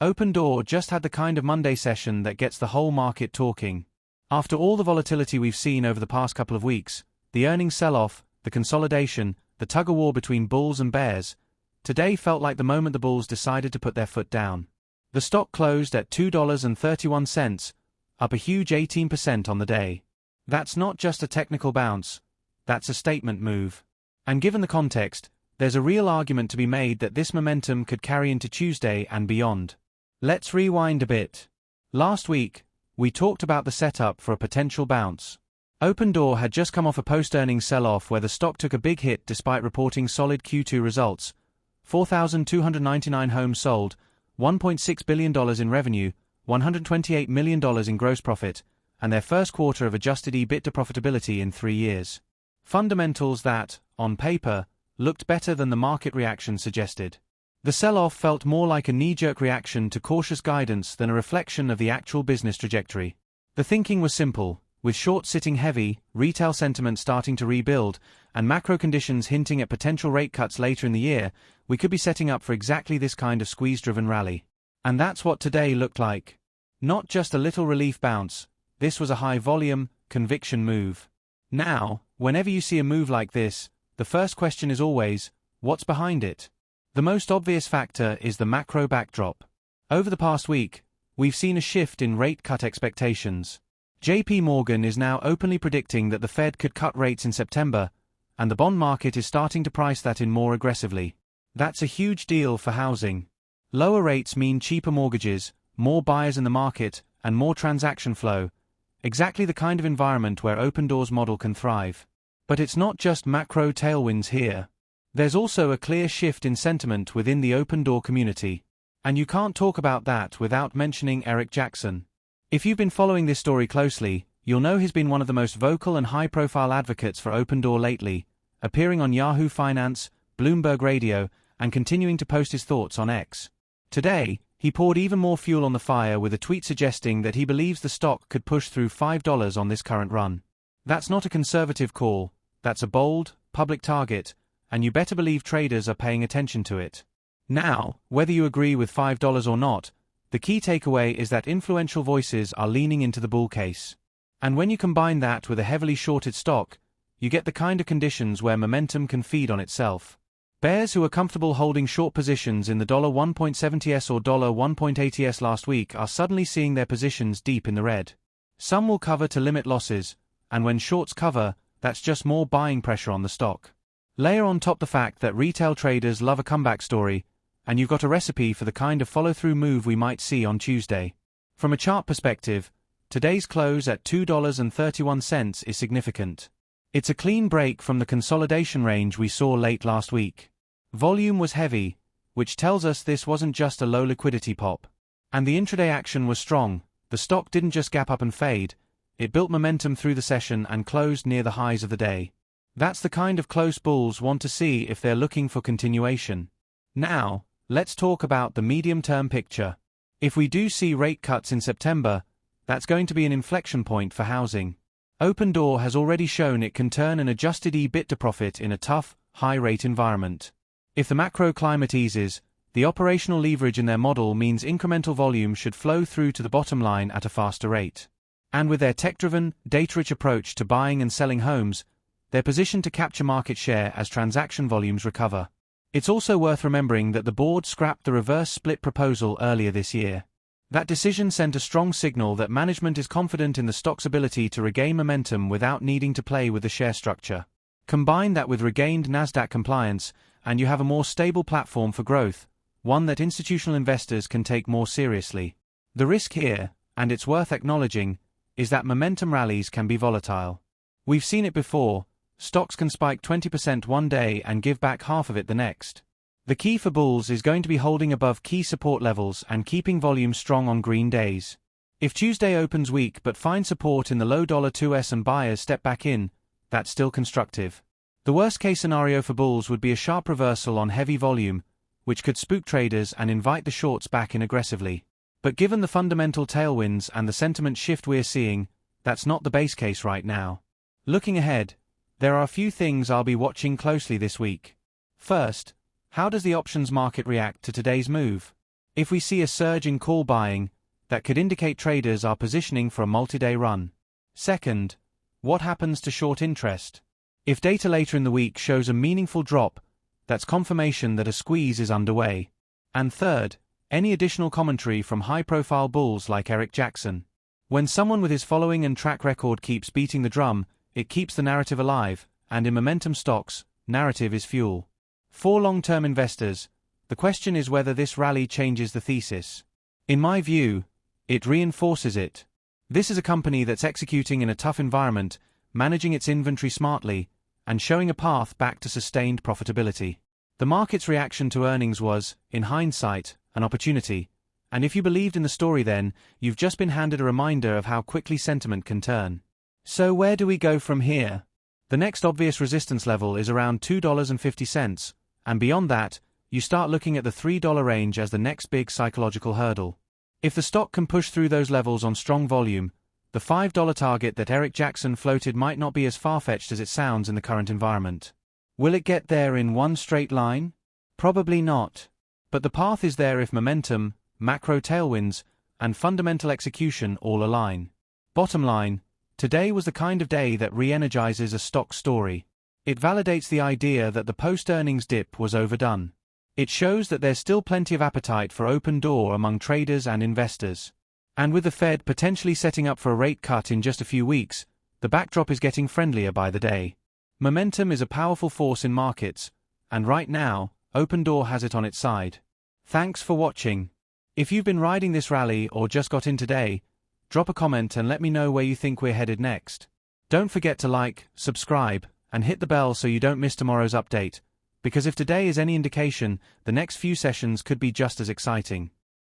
Opendoor just had the kind of Monday session that gets the whole market talking. After all the volatility we've seen over the past couple of weeks, the earnings sell-off, the consolidation, the tug-of-war between bulls and bears, today felt like the moment the bulls decided to put their foot down. The stock closed at $2.31, up a huge 18% on the day. That's not just a technical bounce, that's a statement move. And given the context, there's a real argument to be made that this momentum could carry into Tuesday and beyond. Let's rewind a bit. Last week, we talked about the setup for a potential bounce. Opendoor had just come off a post-earnings sell-off where the stock took a big hit despite reporting solid Q2 results. 4,299 homes sold, $1.6 billion in revenue, $128 million in gross profit, and their first quarter of adjusted EBITDA profitability in 3 years. Fundamentals that, on paper, looked better than the market reaction suggested. The sell-off felt more like a knee-jerk reaction to cautious guidance than a reflection of the actual business trajectory. The thinking was simple, with shorts sitting heavy, retail sentiment starting to rebuild, and macro conditions hinting at potential rate cuts later in the year, we could be setting up for exactly this kind of squeeze-driven rally. And that's what today looked like. Not just a little relief bounce, this was a high-volume, conviction move. Now, whenever you see a move like this, the first question is always, what's behind it? The most obvious factor is the macro backdrop. Over the past week, we've seen a shift in rate cut expectations. JP Morgan is now openly predicting that the Fed could cut rates in September, and the bond market is starting to price that in more aggressively. That's a huge deal for housing. Lower rates mean cheaper mortgages, more buyers in the market, and more transaction flow, exactly the kind of environment where Opendoor's model can thrive. But it's not just macro tailwinds here. There's also a clear shift in sentiment within the Opendoor community. And you can't talk about that without mentioning Eric Jackson. If you've been following this story closely, you'll know he's been one of the most vocal and high-profile advocates for Opendoor lately, appearing on Yahoo Finance, Bloomberg Radio, and continuing to post his thoughts on X. Today, he poured even more fuel on the fire with a tweet suggesting that he believes the stock could push through $5 on this current run. That's not a conservative call, that's a bold, public target, and you better believe traders are paying attention to it. Now, whether you agree with $5 or not, the key takeaway is that influential voices are leaning into the bull case. And when you combine that with a heavily shorted stock, you get the kind of conditions where momentum can feed on itself. Bears who are comfortable holding short positions in the $1.70s or $1.80s last week are suddenly seeing their positions deep in the red. Some will cover to limit losses, and when shorts cover, that's just more buying pressure on the stock. Layer on top the fact that retail traders love a comeback story, and you've got a recipe for the kind of follow-through move we might see on Tuesday. From a chart perspective, today's close at $2.31 is significant. It's a clean break from the consolidation range we saw late last week. Volume was heavy, which tells us this wasn't just a low liquidity pop. And the intraday action was strong. The stock didn't just gap up and fade, it built momentum through the session and closed near the highs of the day. That's the kind of close bulls want to see if they're looking for continuation. Now, let's talk about the medium-term picture. If we do see rate cuts in September, that's going to be an inflection point for housing. Opendoor has already shown it can turn an adjusted EBITDA profit in a tough, high-rate environment. If the macro climate eases, the operational leverage in their model means incremental volume should flow through to the bottom line at a faster rate. And with their tech-driven, data-rich approach to buying and selling homes, they're positioned to capture market share as transaction volumes recover. It's also worth remembering that the board scrapped the reverse split proposal earlier this year. That decision sent a strong signal that management is confident in the stock's ability to regain momentum without needing to play with the share structure. Combine that with regained Nasdaq compliance, and you have a more stable platform for growth, one that institutional investors can take more seriously. The risk here, and it's worth acknowledging, is that momentum rallies can be volatile. We've seen it before. Stocks can spike 20% one day and give back half of it the next. The key for bulls is going to be holding above key support levels and keeping volume strong on green days. If Tuesday opens weak but finds support in the low $2s and buyers step back in, that's still constructive. The worst-case scenario for bulls would be a sharp reversal on heavy volume, which could spook traders and invite the shorts back in aggressively. But given the fundamental tailwinds and the sentiment shift we're seeing, that's not the base case right now. Looking ahead, there are a few things I'll be watching closely this week. First, how does the options market react to today's move? If we see a surge in call buying, that could indicate traders are positioning for a multi-day run. Second, what happens to short interest? If data later in the week shows a meaningful drop, that's confirmation that a squeeze is underway. And third, any additional commentary from high-profile bulls like Eric Jackson. When someone with his following and track record keeps beating the drum, it keeps the narrative alive, and in momentum stocks, narrative is fuel. For long-term investors, the question is whether this rally changes the thesis. In my view, it reinforces it. This is a company that's executing in a tough environment, managing its inventory smartly, and showing a path back to sustained profitability. The market's reaction to earnings was, in hindsight, an opportunity, and if you believed in the story then, you've just been handed a reminder of how quickly sentiment can turn. So where do we go from here? The next obvious resistance level is around $2.50, and beyond that, you start looking at the $3 range as the next big psychological hurdle. If the stock can push through those levels on strong volume, the $5 target that Eric Jackson floated might not be as far-fetched as it sounds in the current environment. Will it get there in one straight line? Probably not. But the path is there if momentum, macro tailwinds, and fundamental execution all align. Bottom line, today was the kind of day that re-energizes a stock story. It validates the idea that the post-earnings dip was overdone. It shows that there's still plenty of appetite for Opendoor among traders and investors. And with the Fed potentially setting up for a rate cut in just a few weeks, the backdrop is getting friendlier by the day. Momentum is a powerful force in markets, and right now, Opendoor has it on its side. Thanks for watching. If you've been riding this rally or just got in today, drop a comment and let me know where you think we're headed next. Don't forget to like, subscribe, and hit the bell so you don't miss tomorrow's update, because if today is any indication, the next few sessions could be just as exciting.